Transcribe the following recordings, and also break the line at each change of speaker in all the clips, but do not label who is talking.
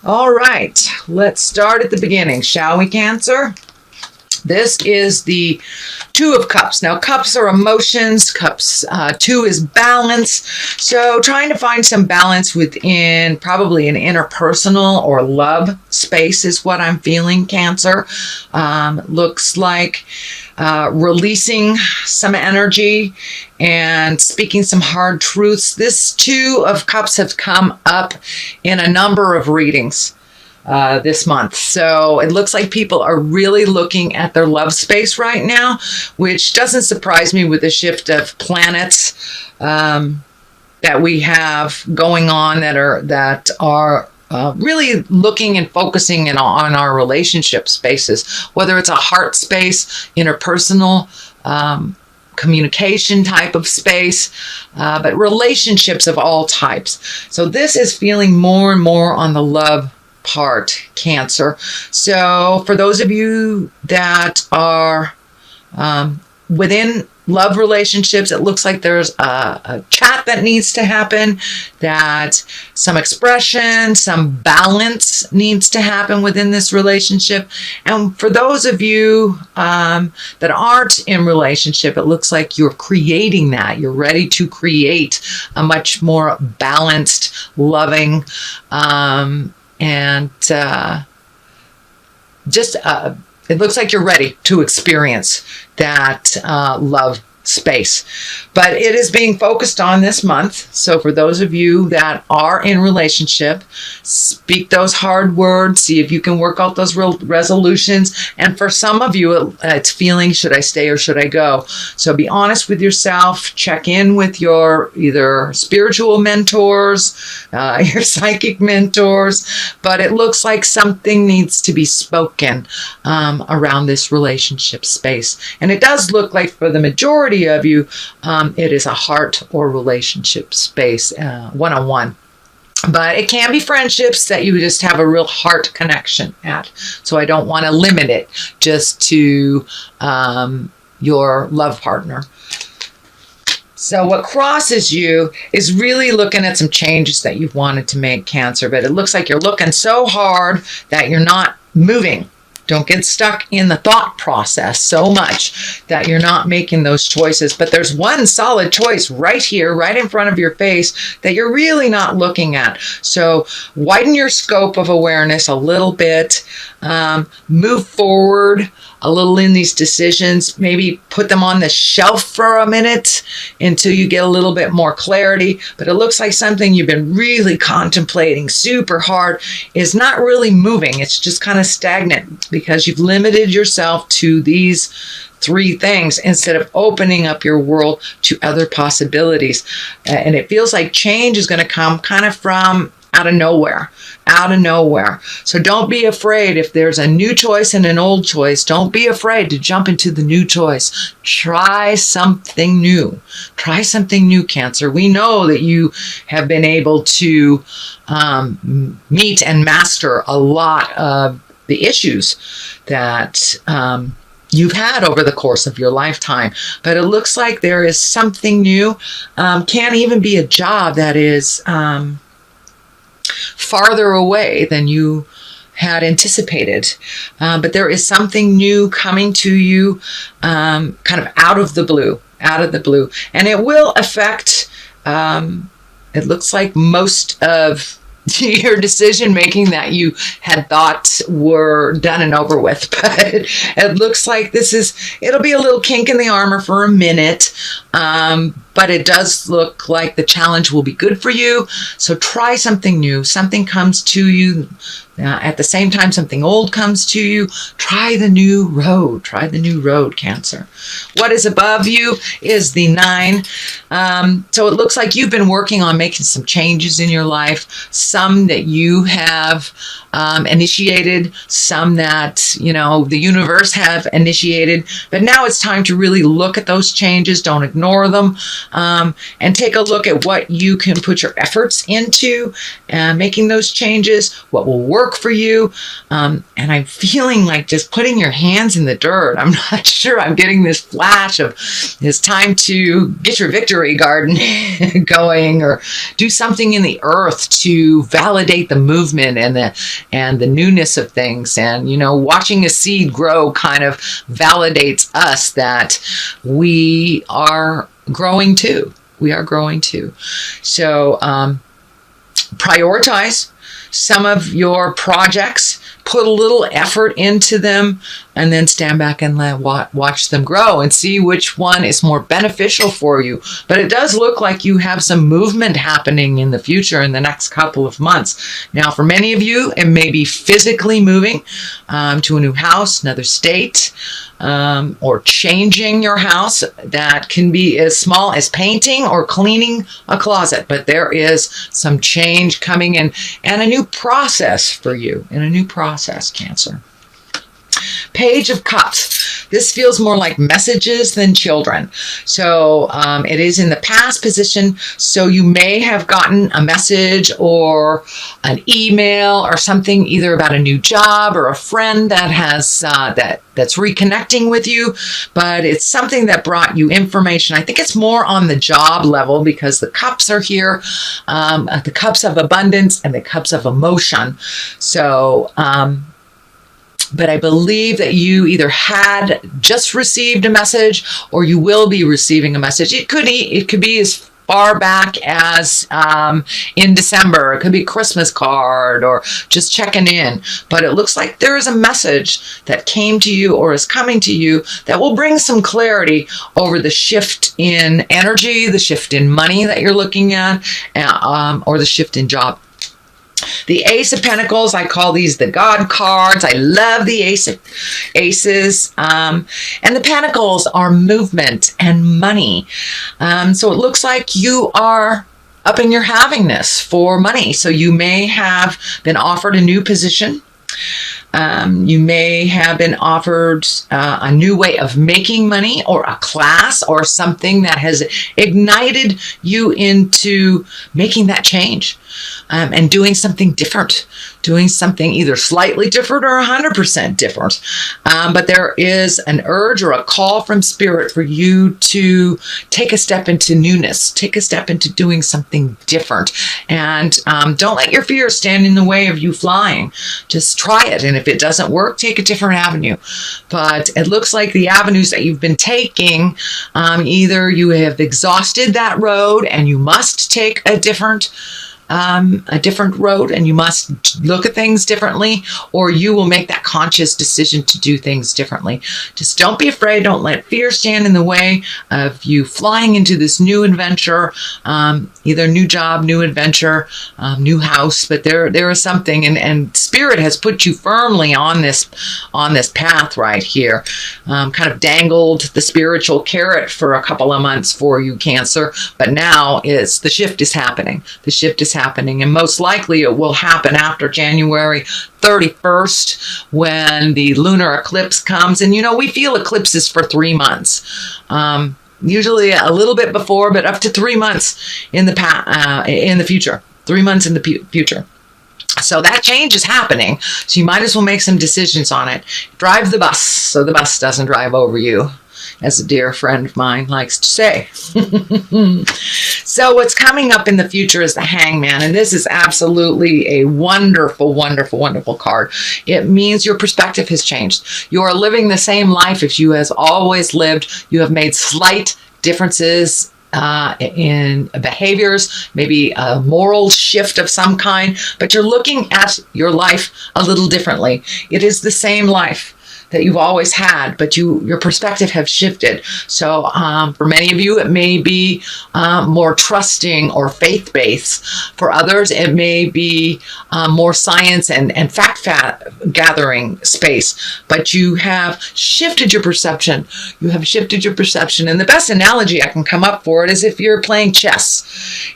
All right, let's start at the beginning, shall we, Cancer? This is the Two of Cups. Now, cups are emotions. Cups, two is balance. So trying to find some balance within probably an interpersonal or love space is what I'm feeling, Cancer. Looks like releasing some energy and speaking some hard truths. This Two of Cups have come up in a number of readings this month. So it looks like people are really looking at their love space right now, which doesn't surprise me with the shift of planets that we have going on that are really looking and focusing on our relationship spaces, whether it's a heart space, interpersonal, communication type of space, but relationships of all types. So this is feeling more and more on the love part, Cancer. So for those of you that are within love relationships, it looks like there's a chat that needs to happen, that some expression, some balance needs to happen within this relationship. And for those of you that aren't in relationship, it looks like you're creating that. You're ready to create a much more balanced, loving, it looks like you're ready to experience that love space. But it is being focused on this month. So for those of you that are in relationship, speak those hard words, see if you can work out those resolutions. And for some of you, it's feeling, should I stay or should I go? So be honest with yourself, check in with your either spiritual mentors, your psychic mentors, but it looks like something needs to be spoken around this relationship space. And it does look like for the majority of you, it is a heart or relationship space, one-on-one. But it can be friendships that you just have a real heart connection at. So I don't want to limit it just to your love partner. So what crosses you is really looking at some changes that you've wanted to make, Cancer. But it looks like you're looking so hard that you're not moving. Don't get stuck in the thought process so much that you're not making those choices. But there's one solid choice right here, right in front of your face that you're really not looking at. So widen your scope of awareness a little bit. Move forward a little in these decisions. Maybe put them on the shelf for a minute until you get a little bit more clarity. But it looks like something you've been really contemplating super hard is not really moving. It's just kind of stagnant because you've limited yourself to these three things instead of opening up your world to other possibilities. And it feels like change is going to come kind of from out of nowhere. So don't be afraid if there's a new choice and an old choice. Don't be afraid to jump into the new choice. Try something new. Cancer. We know that you have been able to meet and master a lot of the issues that you've had over the course of your lifetime. But it looks like there is something new. Can't even be a job that is farther away than you had anticipated. But there is something new coming to you kind of out of the blue. And it will affect, it looks like most of your decision making that you had thought were done and over with. But it looks like it'll be a little kink in the armor for a minute. But it does look like the challenge will be good for you. So try something new. Something comes to you. At the same time, something old comes to you. Try the new road. Cancer. What is above you is the 9. So it looks like you've been working on making some changes in your life. Some that you have initiated, some that, the universe have initiated. But now it's time to really look at those changes. Don't ignore them. And take a look at what you can put your efforts into making those changes, what will work for you. And I'm feeling like just putting your hands in the dirt. I'm not sure I'm getting this flash of it's time to get your victory garden going or do something in the earth to validate the movement and the newness of things. And, watching a seed grow kind of validates us that we are growing too. We are growing too. So prioritize some of your projects, put a little effort into them, and then stand back and watch them grow and see which one is more beneficial for you. But it does look like you have some movement happening in the future in the next couple of months. Now, for many of you, it may be physically moving to a new house, another state, or changing your house. That can be as small as painting or cleaning a closet, but there is some change coming in and a new process for you, and a new process, Cancer. Page of Cups. This feels more like messages than children. So it is in the past position. So you may have gotten a message or an email or something, either about a new job or a friend that has that's reconnecting with you. But it's something that brought you information. I think it's more on the job level because the cups are here, the cups of abundance and the cups of emotion. So but I believe that you either had just received a message or you will be receiving a message. It could be as far back as in December. It could be a Christmas card or just checking in. But it looks like there is a message that came to you or is coming to you that will bring some clarity over the shift in energy, the shift in money that you're looking at, or the shift in job. The Ace of Pentacles, I call these the God cards. I love the aces. And the Pentacles are movement and money. So it looks like you are up in your havingness for money. So you may have been offered a new position. You may have been offered a new way of making money, or a class or something that has ignited you into making that change and doing something different, doing something either slightly different or 100% different. But there is an urge or a call from Spirit for you to take a step into newness, take a step into doing something different. And don't let your fear stand in the way of you flying. Just try it. And if it doesn't work, take a different avenue. But it looks like the avenues that you've been taking, either you have exhausted that road and you must take a different road and you must look at things differently, or you will make that conscious decision to do things differently. Just don't be afraid. Don't let fear stand in the way of you flying into this new adventure, either new job, new adventure, new house. But there is something, and Spirit has put you firmly on this path right here. Kind of dangled the spiritual carrot for a couple of months for you, Cancer. But now the shift is happening. The shift is happening, and most likely it will happen after January 31st when the lunar eclipse comes. And we feel eclipses for 3 months, usually a little bit before, but up to 3 months in the future. 3 months in the future. So that change is happening. So you might as well make some decisions on it. Drive the bus so the bus doesn't drive over you, as a dear friend of mine likes to say. So what's coming up in the future is the Hangman. And this is absolutely a wonderful, wonderful, wonderful card. It means your perspective has changed. You are living the same life as you has always lived. You have made slight differences in behaviors, maybe a moral shift of some kind, but you're looking at your life a little differently. It is the same life that you've always had, but your perspective have shifted. So for many of you, it may be more trusting or faith-based. For others, it may be more science and fact-gathering space. But you have shifted your perception. You have shifted your perception. And the best analogy I can come up for it is if you're playing chess.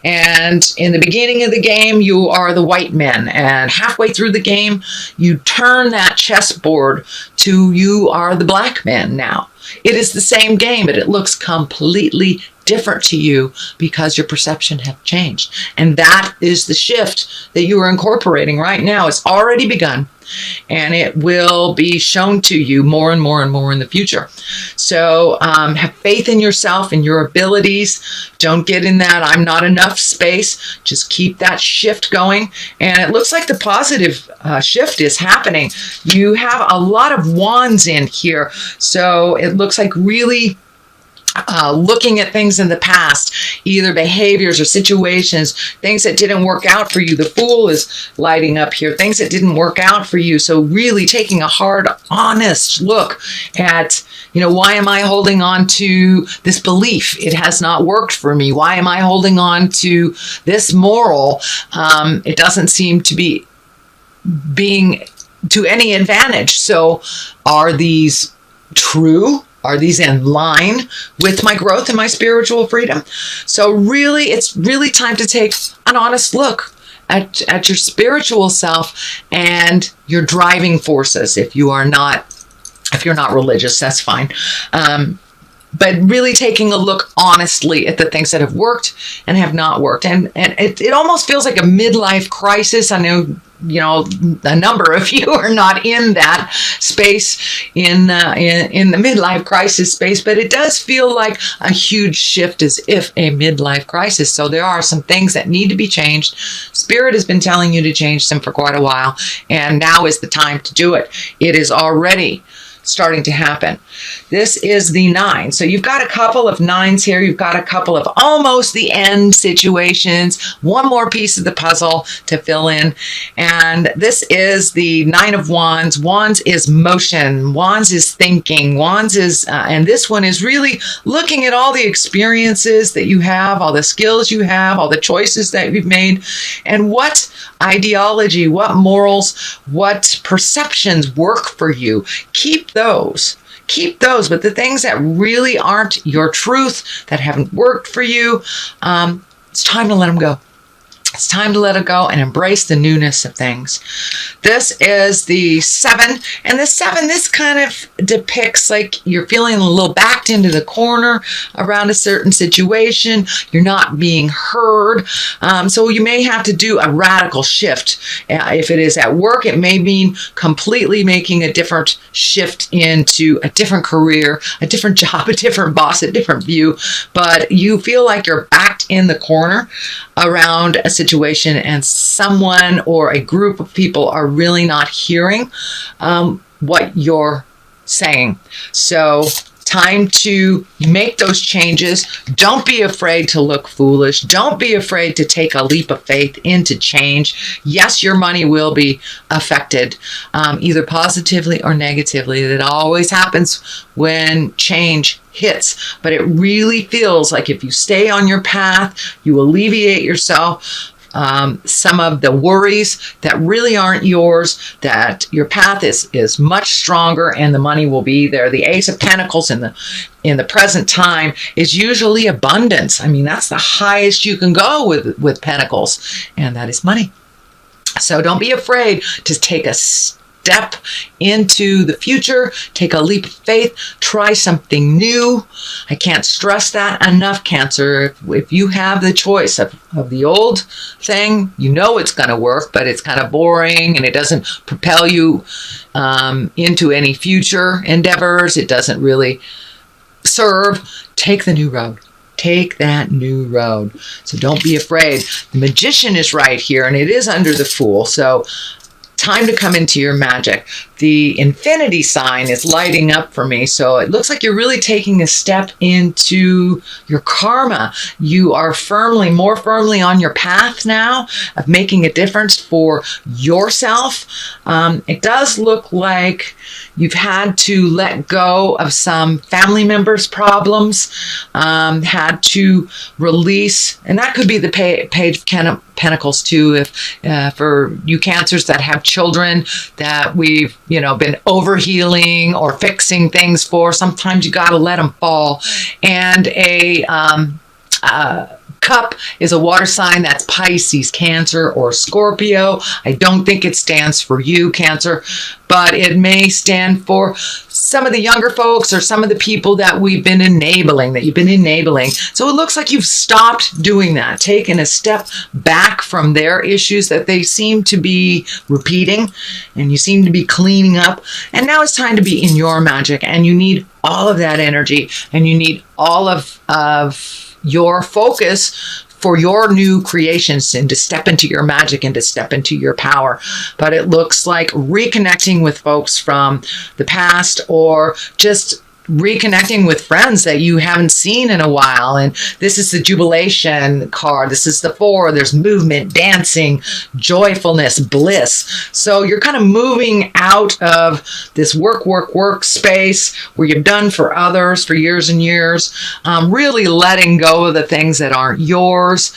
And in the beginning of the game, you are the white man. And halfway through the game, you turn that chessboard to you are the black man now. It is the same game, but it looks completely different to you because your perception have changed. And that is the shift that you are incorporating right now. It's already begun, and it will be shown to you more and more and more in the future. So have faith in yourself and your abilities. Don't get in that I'm not enough space. Just keep that shift going. And it looks like the positive shift is happening. You have a lot of wands in here. So it looks like really looking at things in the past, either behaviors or situations, things that didn't work out for you. The Fool is lighting up here, things that didn't work out for you. So really taking a hard, honest look at, why am I holding on to this belief? It has not worked for me. Why am I holding on to this moral? It doesn't seem to be being to any advantage. So are these true? Are these in line with my growth and my spiritual freedom? So really, it's really time to take an honest look at your spiritual self and your driving forces. If you're not religious, that's fine. But really taking a look honestly at the things that have worked and have not worked. And it almost feels like a midlife crisis. I know, a number of you are not in that space, in the midlife crisis space, but it does feel like a huge shift, as if a midlife crisis. So there are some things that need to be changed. Spirit has been telling you to change them for quite a while, and now is the time to do it. It is already starting to happen. This is the 9. So you've got a couple of 9s here. You've got a couple of almost the end situations. One more piece of the puzzle to fill in. And this is the 9 of Wands. Wands is motion. Wands is thinking. Wands is, and this one is really looking at all the experiences that you have, all the skills you have, all the choices that you've made, and what ideology, what morals, what perceptions work for you. Keep those, but the things that really aren't your truth, that haven't worked for you, it's time to let them go. It's time to let it go and embrace the newness of things. This is the 7. And the 7, this kind of depicts like you're feeling a little backed into the corner around a certain situation. You're not being heard. So you may have to do a radical shift. If it is at work, it may mean completely making a different shift into a different career, a different job, a different boss, a different view. But you feel like you're backed in the corner around a situation, and someone or a group of people are really not hearing what you're saying. So time to make those changes. Don't be afraid to look foolish. Don't be afraid to take a leap of faith into change. Yes, your money will be affected, either positively or negatively. That always happens when change hits. But it really feels like if you stay on your path, you alleviate yourself some of the worries that really aren't yours, that your path is much stronger and the money will be there. The Ace of Pentacles in the present time is usually abundance. I mean, that's the highest you can go with Pentacles, and that is money. So don't be afraid to take a step into the future, take a leap of faith, try something new. I can't stress that enough, Cancer. If you have the choice of the old thing, you know it's going to work, but it's kind of boring and it doesn't propel you into any future endeavors. It doesn't really serve. Take the new road. Take that new road. So don't be afraid. The Magician is right here, and it is under the Fool. So time to come into your magic. The infinity sign is lighting up for me. So it looks like you're really taking a step into your karma. You are more firmly on your path now of making a difference for yourself. It does look like you've had to let go of some family members' problems, had to release, and that could be the Page of Pentacles too, if for you Cancers that have children that we've been overhealing or fixing things for. Sometimes you got to let them fall. And a Cup is a water sign. That's Pisces, Cancer, or Scorpio. I don't think it stands for you, Cancer, but it may stand for some of the younger folks or some of the people that you've been enabling. So it looks like you've stopped doing that, taken a step back from their issues that they seem to be repeating, and you seem to be cleaning up. And now it's time to be in your magic, and you need all of that energy, and you need all of your focus for your new creations and to step into your magic and to step into your power. But it looks like reconnecting with folks from the past, or just reconnecting with friends that you haven't seen in a while. And this is the jubilation card. This is the 4. There's movement, dancing, joyfulness, bliss. So you're kind of moving out of this work space where you've done for others for years and years, really letting go of the things that aren't yours,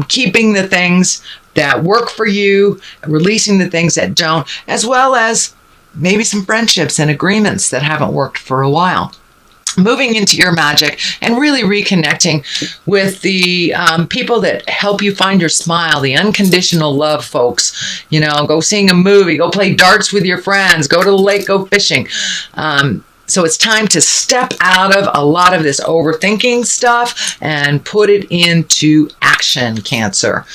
keeping the things that work for you, releasing the things that don't, as well as maybe some friendships and agreements that haven't worked for a while. Moving into your magic and really reconnecting with the people that help you find your smile, the unconditional love folks. You know, go seeing a movie, go play darts with your friends, go to the lake, go fishing. So it's time to step out of a lot of this overthinking stuff and put it into action, Cancer.